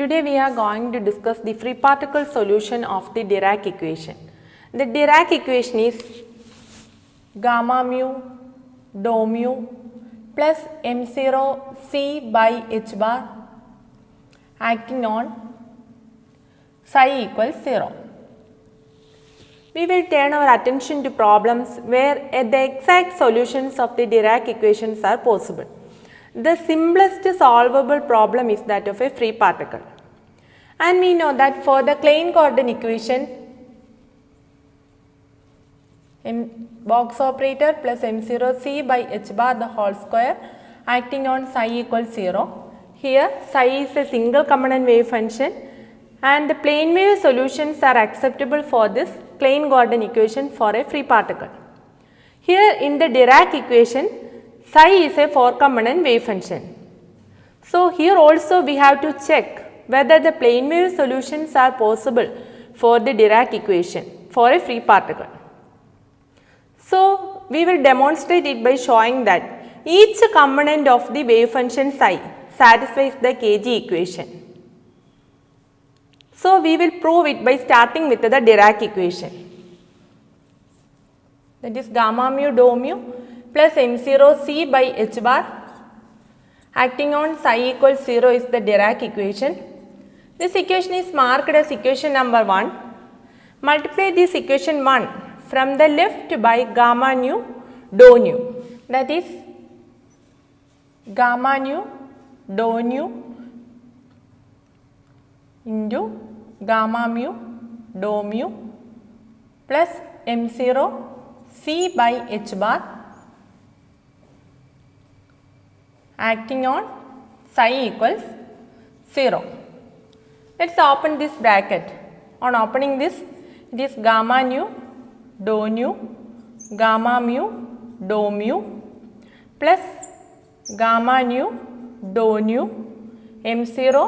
Today we are going to discuss the free particle solution of the Dirac equation. The Dirac equation is gamma mu dou mu plus m0 c by h bar acting on psi equals 0. We will turn our attention to problems where the exact solutions of the Dirac equations are possible. The simplest solvable problem is that of a free particle. And we know that for the Klein-Gordon equation, box operator plus m0 c by h bar the whole square acting on psi equals 0. Here psi is a single component wave function and the plane wave solutions are acceptable for this Klein-Gordon equation for a free particle. Here in the Dirac equation, psi is a 4 component wave function. So here also we have to check whether the plane wave solutions are possible for the Dirac equation for a free particle. So we will demonstrate it by showing that each component of the wave function psi satisfies the Kg equation. So we will prove it by starting with the Dirac equation. That is gamma mu dou mu plus m0 c by h bar acting on psi equals 0 is the Dirac equation. This equation is marked as equation number 1. Multiply this equation 1 from the left by gamma nu dou nu, that is gamma nu dou nu into gamma mu dou mu plus m0 c by h bar acting on psi equals 0. Let us open this bracket. On opening this, it is gamma nu dou nu gamma mu dou mu plus gamma nu dou nu m0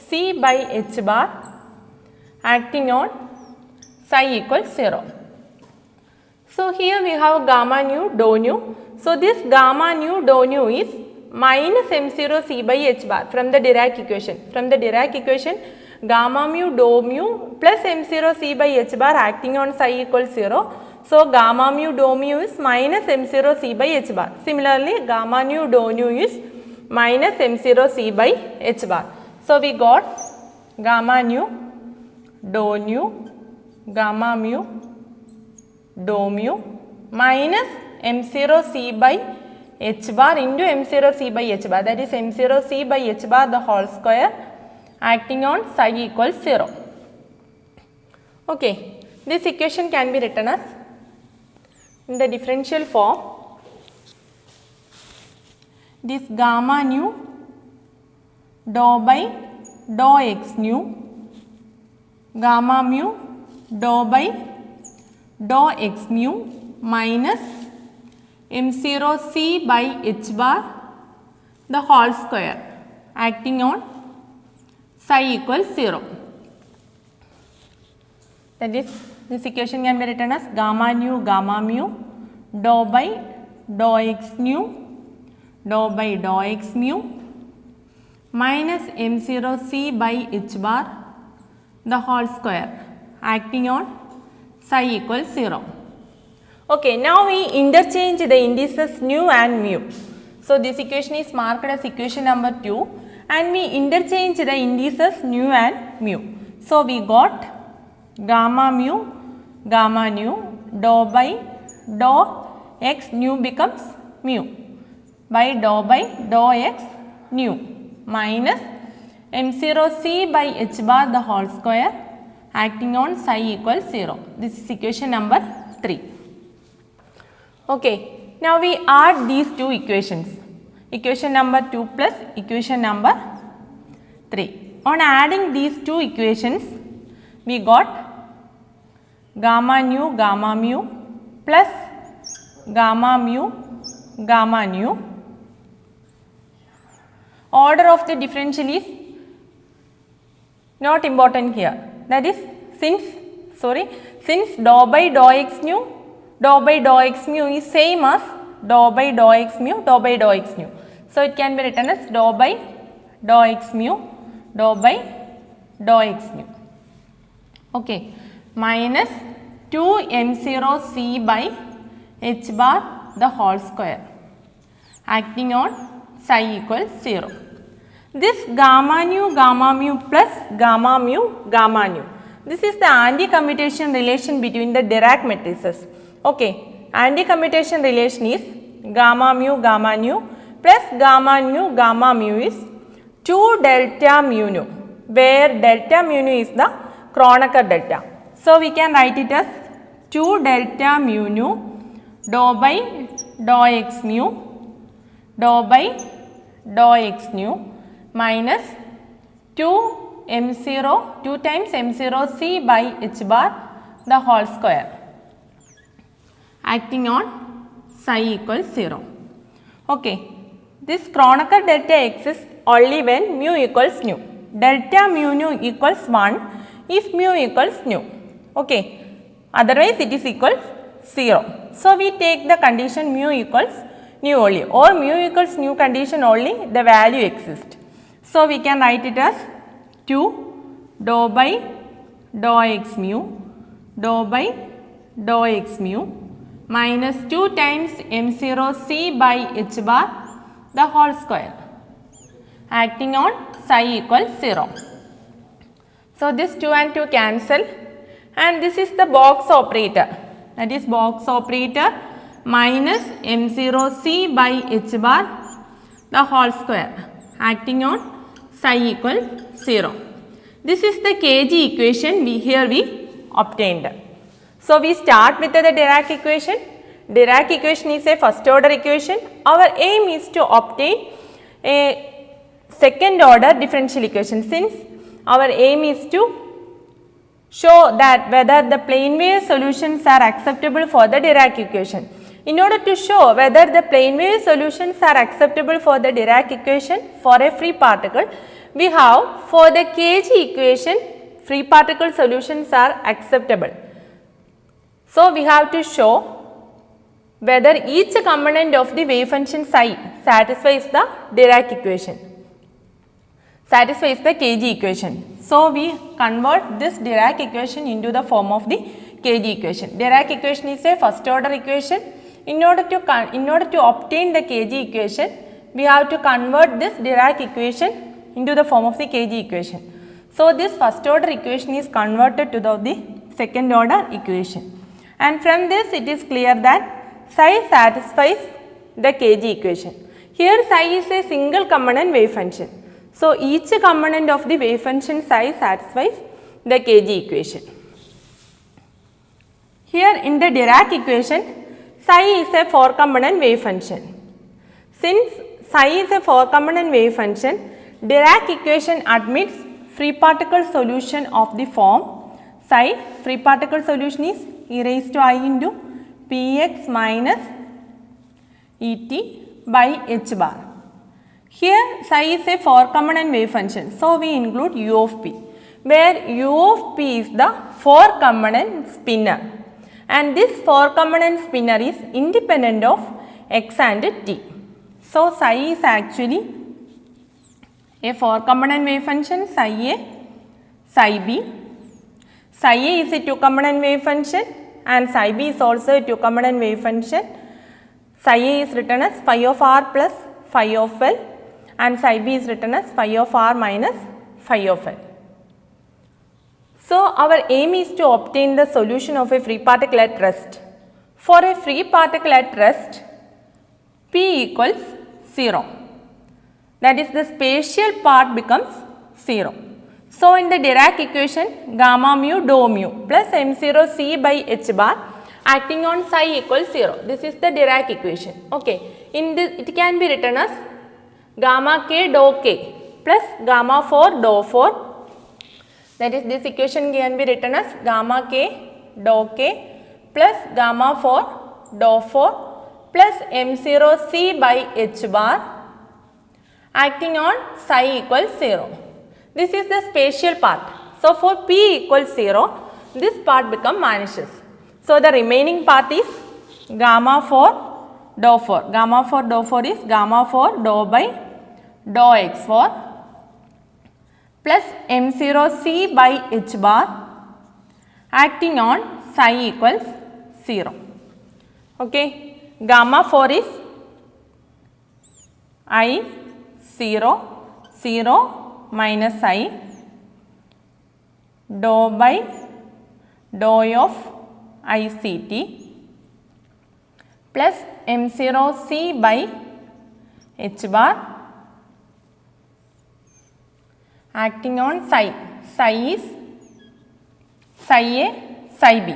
c by h bar acting on psi equals 0. So here we have gamma nu dou nu. So this gamma nu dou nu is minus m0 c by h bar from the Dirac equation. From the Dirac equation, gamma mu dou mu plus m0 c by h bar acting on psi equals 0. So gamma mu dou mu is minus m0 c by h bar. Similarly, gamma nu dou nu is minus m0 c by h bar. So we got gamma nu dou nu gamma mu dou mu minus m0 c by h bar into m0 c by h bar, that is m0 c by h bar the whole square acting on psi equals 0. Okay, this equation can be written as in the differential form. This gamma nu dou by dou x nu gamma mu dou by dou x mu minus m0 c by h bar the whole square acting on psi equals 0. That is, this equation can be written as gamma nu gamma mu dou by dou x nu dou by dou x mu minus m0 c by h bar the whole square acting on psi equals 0. Okay, now we interchange the indices nu and mu. So this equation is marked as equation number 2 and we interchange the indices nu and mu. So we got gamma mu dou by dou x nu becomes mu by dou x nu minus m0 c by h bar the whole square acting on psi equals 0. This is equation number 3. Okay, now we add these two equations, equation number 2 plus equation number 3. On adding these two equations, we got gamma nu plus gamma nu. Order of the differential is not important here. That is, since dou by dou x nu dou by dou x mu is same as dou by dou x mu dou by dou x nu. So it can be written as dou by dou x mu dou by dou x mu. Okay, minus 2 m0 c by h bar the whole square acting on psi equals 0. This gamma mu plus gamma mu. This is the anti-commutation relation between the Dirac matrices. Okay, anti-commutation relation is gamma nu plus gamma mu is 2 delta mu nu, where delta mu nu is the Kronecker delta. So we can write it as 2 delta mu nu dou by dou x mu dou by dou x nu minus 2 m0 2 times m0 c by h bar the whole square acting on psi equals 0. Okay, this Kronecker delta exists only when mu equals nu. Delta mu nu equals 1 if mu equals nu. Okay, otherwise it is equals 0. So we take the condition mu equals nu only, or mu equals nu condition only the value exists. So we can write it as 2 dou by dou x mu dou by dou x mu minus 2 times m0 c by h bar the whole square acting on psi equals 0. So this 2 and 2 cancel, and this is the box operator, that is box operator minus m0 c by h bar the whole square acting on psi equals 0. This is the Kg equation we obtained. So we start with the Dirac equation. Dirac equation is a first order equation. Our aim is to obtain a second order differential equation, since our aim is to show that whether the plane wave solutions are acceptable for the Dirac equation. In order to show whether the plane wave solutions are acceptable for the Dirac equation for a free particle, we have for the Kg equation free particle solutions are acceptable. So we have to show whether each component of the wave function psi satisfies the Dirac equation, satisfies the Kg equation. So we convert this Dirac equation into the form of the Kg equation. Dirac equation is a first order equation. In order to obtain the Kg equation, we have to convert this Dirac equation into the form of the Kg equation. So this first order equation is converted to the second order equation, and from this it is clear that psi satisfies the Kg equation. Here psi is a single component wave function. So each component of the wave function psi satisfies the Kg equation. Here in the Dirac equation, psi is a 4 component wave function. Since psi is a 4 component wave function, Dirac equation admits free particle solution of the form psi. Free particle solution is e raised to I into px minus et by h bar. Here psi is a 4 component wave function, so we include u of p, where u of p is the 4 component spinner, and this 4 component spinner is independent of x and t. So psi is actually a 4 component wave function, psi a, psi b. Psi a is a 2 component wave function, and psi b is also a 2 component wave function. Psi a is written as phi of r plus phi of l, and psi b is written as phi of r minus phi of l. So our aim is to obtain the solution of a free particle at rest. For a free particle at rest, p equals 0. That is, the spatial part becomes 0. So in the Dirac equation, gamma mu dou mu plus m0 c by h bar acting on psi equals 0. This is the Dirac equation. Okay. In this, it can be written as gamma k dou k plus gamma 4 dou 4. That is, this equation can be written as gamma k dou k plus gamma 4 dou 4 plus m0 c by h bar acting on psi equals 0. This is the spatial part. So for p equals 0, this part vanishes. So the remaining part is gamma 4 dou 4. Gamma 4 dou 4 is gamma 4 dou by dou x 4 plus m0c by h bar acting on psi equals 0. Okay. Gamma 4 is I 0, 0 minus I dou by dou of ICT plus m0c by h bar acting on psi. Psi is psi A, psi B,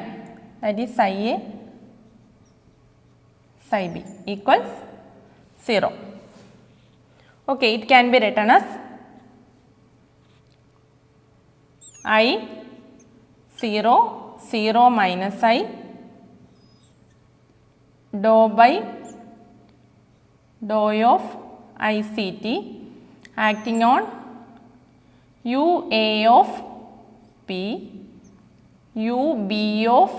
that is psi A, psi B equals 0. Okay, it can be written as I 0, 0 minus I dou by dou of ICT acting on UA of P, UB of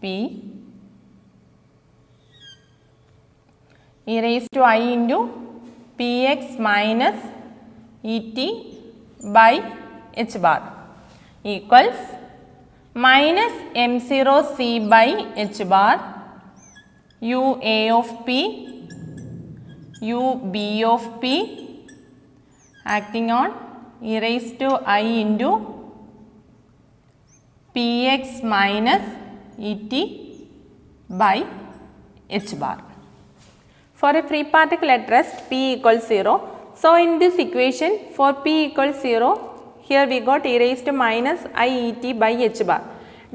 P e raised to I into Px minus Et by h bar equals minus m0c by h bar UA of P, UB of P acting on e raised to I into Px minus Et by h bar. For a free particle at rest P equals 0. So, in this equation for P equals 0, here we got e raised to minus IET by h bar.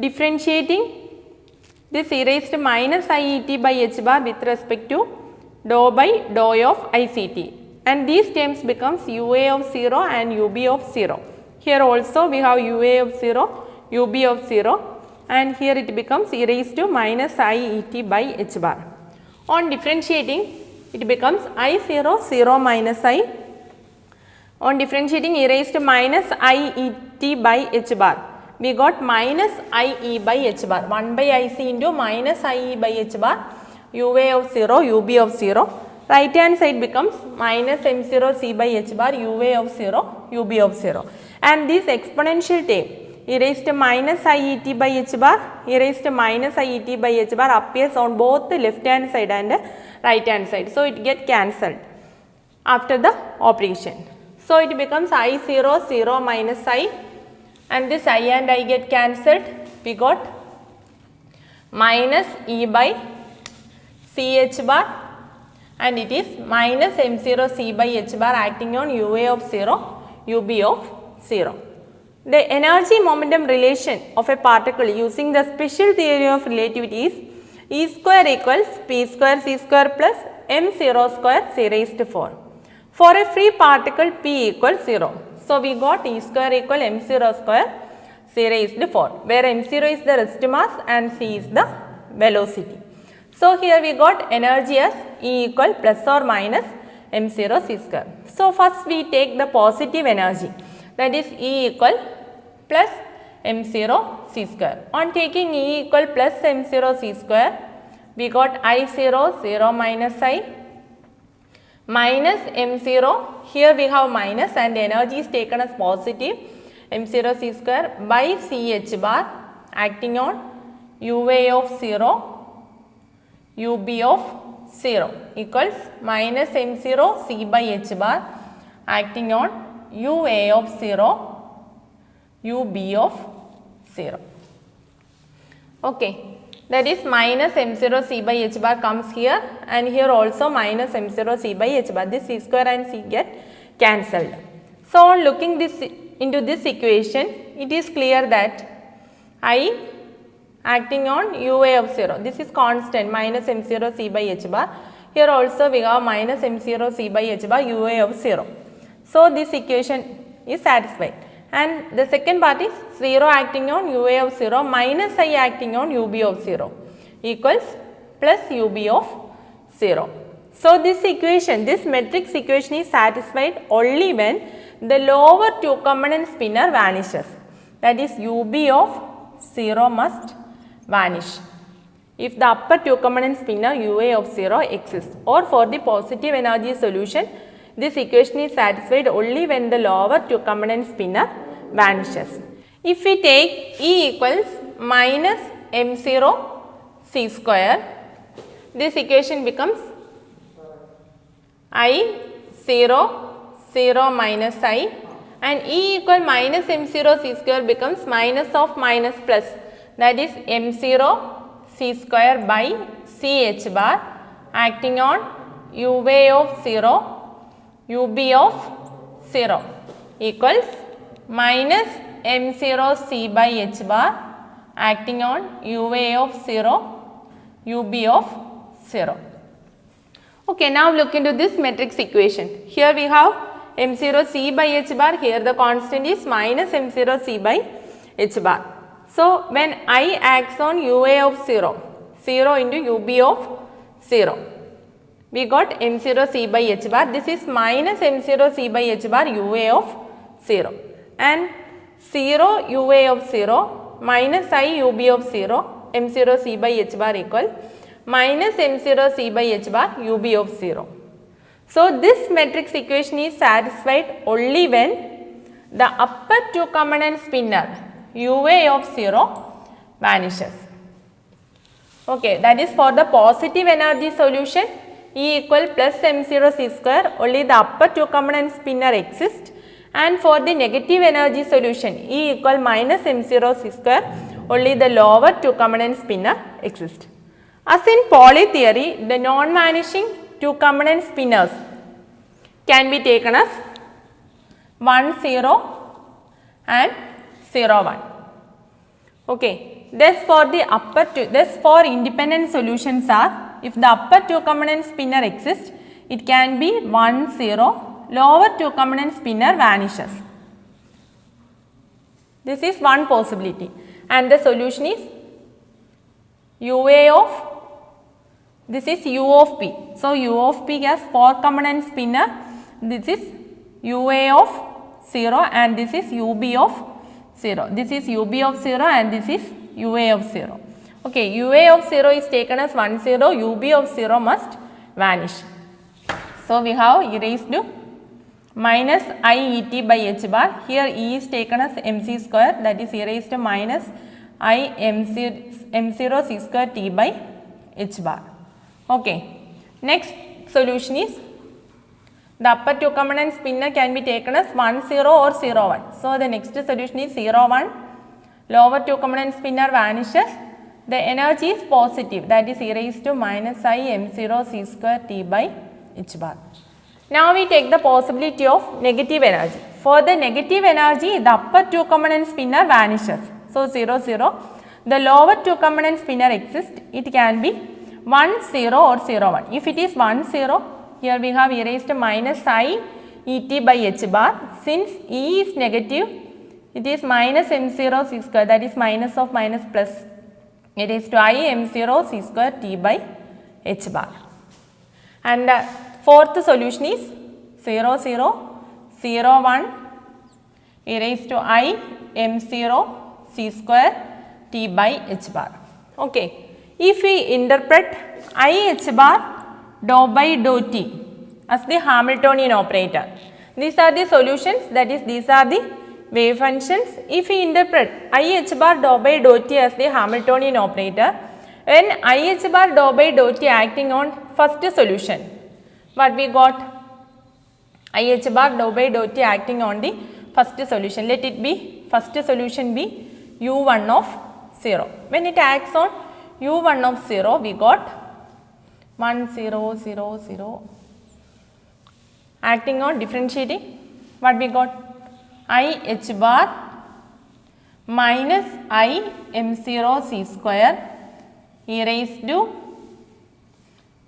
Differentiating this e raised to minus IET by h bar with respect to dou by dou of ICT, and these terms becomes UA of 0 and UB of 0. Here also we have UA of 0, UB of 0, and here it becomes e raised to minus IET by h bar. On differentiating, it becomes I0, 0 minus I. On differentiating e raised to minus IET by h bar, we got minus IE by h bar, 1 by IC into minus IE by h bar, UA of 0, UB of 0. Right hand side becomes minus m0c by h bar, UA of 0, UB of 0. And this exponential term, e raised to minus IET by h bar, e raised to minus IET by h bar appears on both the left hand side and right hand side. So, it gets cancelled after the operation. So, it becomes I0, 0 minus I, and this I and I get cancelled. We got minus E by CH bar, and it is minus M0C by H bar acting on UA of 0, UB of 0. The energy momentum relation of a particle using the special theory of relativity is E square equals P square C square plus M0 square C raised to 4. For a free particle P equals 0. So, we got E square equal M0 square C raised to 4, where M0 is the rest mass and C is the velocity. So, here we got energy as E equal plus or minus M0 C square. So, first we take the positive energy, that is E equal plus M0 C square. On taking E equal plus M0 C square, we got I0, 0 minus I minus M0, here we have minus and energy is taken as positive, M0 C square by CH bar acting on UA of 0, UB of 0 equals minus M0 C by H bar acting on UA of 0, UB of 0. Okay. That is minus M0 C by H bar comes here, and here also minus M0 C by H bar. This C square and C get cancelled. So, on looking into this equation, it is clear that I acting on UA of 0. This is constant minus M0 C by H bar. Here also we have minus M0 C by H bar UA of 0. So, this equation is satisfied. And the second part is 0 acting on UA of 0 minus I acting on UB of 0 equals plus UB of 0. So, this equation, this matrix equation is satisfied only when the lower two component spinner vanishes, that is UB of 0 must vanish if the upper two component spinner UA of 0 exists, or for the positive energy solution This equation is satisfied only when the lower two component spinner vanishes. If we take E equals minus m0 c square, this equation becomes I 0 0 minus I, and E equal minus m0 c square becomes minus of minus plus, that is m0 c square by c h bar acting on uv of 0 ub of 0 equals minus m0 c by h bar acting on uv of 0 ub of 0. Okay, now look into this matrix equation. Here we have m0 c by h bar, here the constant is minus m0 c by h bar. So, when I acts on ua of 0, 0 into ub of 0, we got m0 c by h bar, this is minus m0 c by h bar ua of 0, and 0 ua of 0 minus I ub of 0, m0 c by h bar equal minus m0 c by h bar ub of 0. So, this matrix equation is satisfied only when the upper two component spinner ua of 0 vanishes. Okay, that is for the positive energy solution E equal plus m0 c square, only the upper two component spinner exists, and for the negative energy solution E equal minus m0 c square, only the lower two component spinner exists. As in Pauli theory, the non-vanishing two component spinners can be taken as 1 0 and 0 1. Okay. Thus for the upper two, thus for independent solutions are, if the upper two component spinner exists, it can be 1 0, lower two component spinner vanishes. This is one possibility, and the solution is ua of, this is u of p. So, u of p has 4 component spinner, this is ua of 0 and this is ub of 0. This is ub of 0 and this is ua of 0. Okay, ua of 0 is taken as 1 0, ub of 0 must vanish. So, we have e raised to minus I et by h bar, here E is taken as mc square, that is e raised to minus I m0 c square t by h bar. Okay. Next solution is, the upper two component spinner can be taken as 1 0 or 0 1. So, the next solution is 0 1, lower two component spinner vanishes, the energy is positive, that is e raised to minus I m0 c square t by h bar. Now, we take the possibility of negative energy. For the negative energy, the upper two component spinner vanishes. So, 0 0, the lower two component spinner exists, it can be 1 0 or 0 1. If it is 1 0, here we have e raised to minus I et by h bar. Since E is negative, it is minus m0 c square, that is minus of minus plus, it is to I m0 c square t by h bar. And fourth solution is 0 0 0 1 e raised to I m0 c square t by h bar. Okay. If we interpret I h bar dou by dou t as the Hamiltonian operator, these are the solutions, that is these are the wave functions. If we interpret I h bar dou by dou t as the Hamiltonian operator, when I h bar dou by dou t acting on first solution, what we got? I h bar dou by dou t acting on the first solution, let it be first solution be u1 of 0. When it acts on u1 of 0, we got 1 0 0 0 acting on differentiating, what we got? I h bar minus I m0 c square e raised to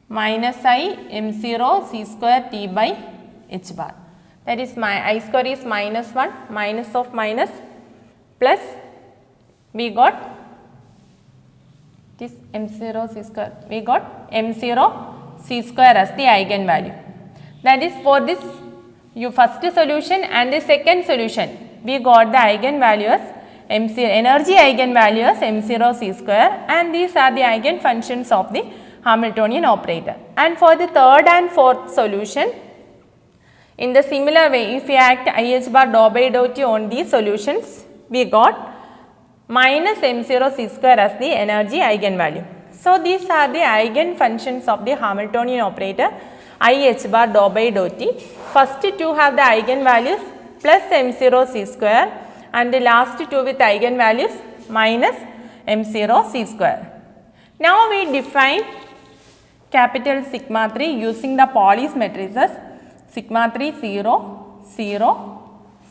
minus I m0 c square t by h bar, that is my I square is minus 1, minus of minus plus, we got this m0 c square, we got m0 c square as the eigenvalue. That is for this first solution and the second solution, we got the eigenvalue as m0, energy eigenvalue as m0 c square, and these are the eigenfunctions of the Hamiltonian operator. And for the third and fourth solution, In the similar way, if we act IH bar dou by dou T on these solutions, we got minus m0 c square as the energy eigenvalue. So, these are the eigenfunctions of the Hamiltonian operator IH bar dou by dou T. First two have the eigenvalues plus m0 c square and the last two with eigenvalues minus m0 c square. Now, we define capital sigma 3 using the Pauli's matrices sigma 3 0 0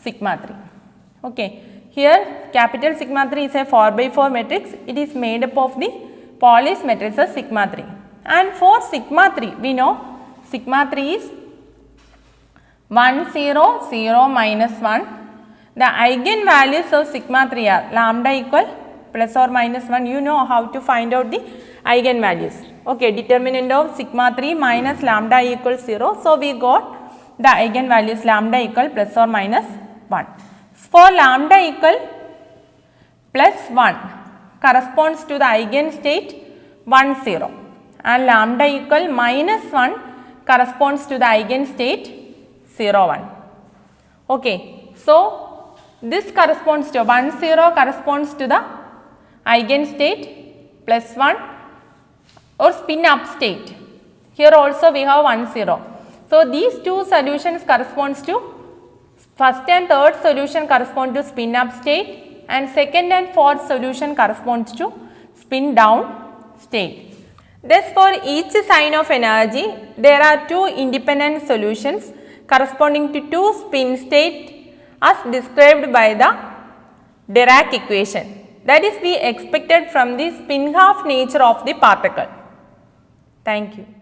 sigma 3. Okay. Here capital sigma 3 is a 4 by 4 matrix. It is made up of the Pauli's matrices sigma 3. And for sigma 3 we know sigma 3 is 1 0 0 minus 1. The eigenvalues of sigma 3 are lambda equal plus or minus 1. You know how to find out the eigenvalues. Okay, determinant of sigma 3 minus lambda equals 0. So, we got the eigenvalues lambda equal plus or minus 1. For lambda equal plus 1 corresponds to the eigenstate 1 0 and lambda equal minus 1 corresponds to the eigenstate 0 1. Okay. So, this corresponds to 1 0 corresponds to the eigenstate plus 1 or spin up state. Here also we have 1 0. So, these two solutions corresponds to first and third solution correspond to spin up state and second and fourth solution corresponds to spin down state. Thus, for each sign of energy there are two independent solutions corresponding to two spin state as described by the Dirac equation. That is we expected from the spin half nature of the particle. Thank you.